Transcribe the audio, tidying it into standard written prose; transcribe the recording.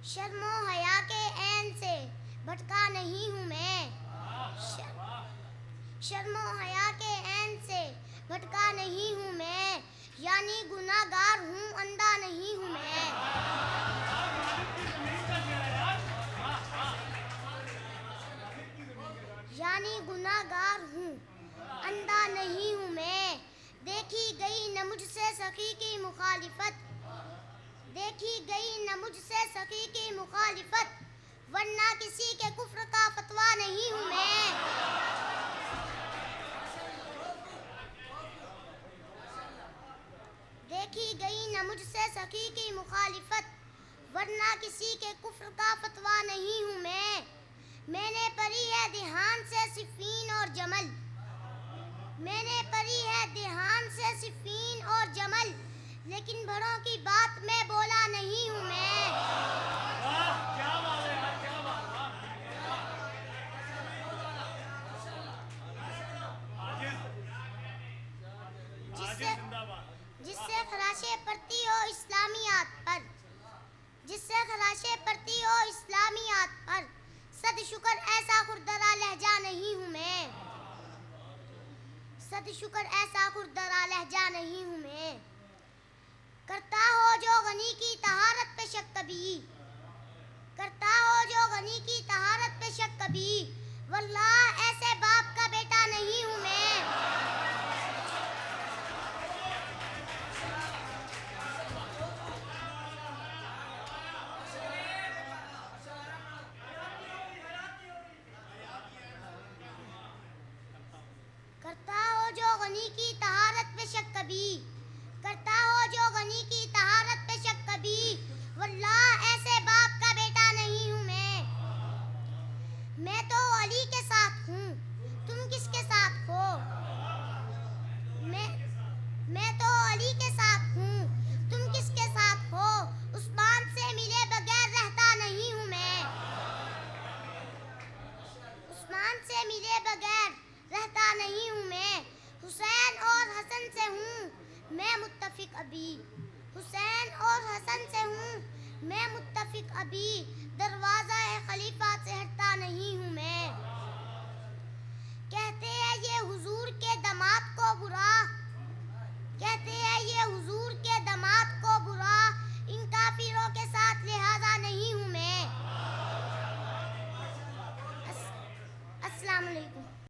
شرم و حیا کے عین سے بھٹکا نہیں ہوں میں، شرم و حیا کے عین سے بھٹکا نہیں ہوں میں، یعنی گناہ گار ہوں اندھا نہیں ہوں میں، یعنی گناہ گار ہوں اندھا نہیں ہوں میں، دیکھی گئی نہ مجھ سے سخی کی مخالفت، دیکھی گئی نہ مجھ سے سخی کی مخالفت، ورنہ کسی کے کفر کا فتویٰ نہیں ہوں میں، دیکھی گئی نہ مجھ سے سخی کی مخالفت، ورنہ کسی کے کفر کا فتویٰ نہیں ہوں میں نے پڑھی ہے دھیان سے صفین اور جمل، میں نے پڑھی ہے دھیان سے صفین اور جمل، لیکن بڑوں کی بات میں بولا نہیں ہوں میں، جس سے خراشیں پڑتی ہو اسلامیات پر، جس سے خراشیں پڑتی ہو اسلامیات پر، صد شکر ایسا خردرا لہجہ نہیں ہوں میں، صد شکر ایسا خردرا لہجہ نہیں ہوں میں، کرتا ہو جو غنی کی طہارت پہ شک کبھی، کرتا ہو جو غنی کی طہارت پہ شک کبھی، واللہ ایسے باپ کا بیٹا نہیں ہوں میں، کرتا ہو جو غنی کی طہارت پہ شک کبھی، کرتا ہو جو غنی کی طہارت پہ شک کبھی، واللہ ایسے باپ کا بیٹا نہیں ہوں میں تو علی کے ساتھ ہوں، تم کس کے ساتھ ہو، میں تو علی کے ساتھ ہوں، تم کس کے ساتھ ہو، عثمان سے ملے بغیر رہتا نہیں ہوں میں، عثمان سے ملے بغیر رہتا نہیں ہوں میں، حسین اور حسن سے ہوں میں متفق ابھی، حسین اور حسن سے ہوں میں متفق ابھی، دروازہ خلیفہ سے ہٹتا نہیں ہوں میں، کہتے ہیں یہ حضور کے دم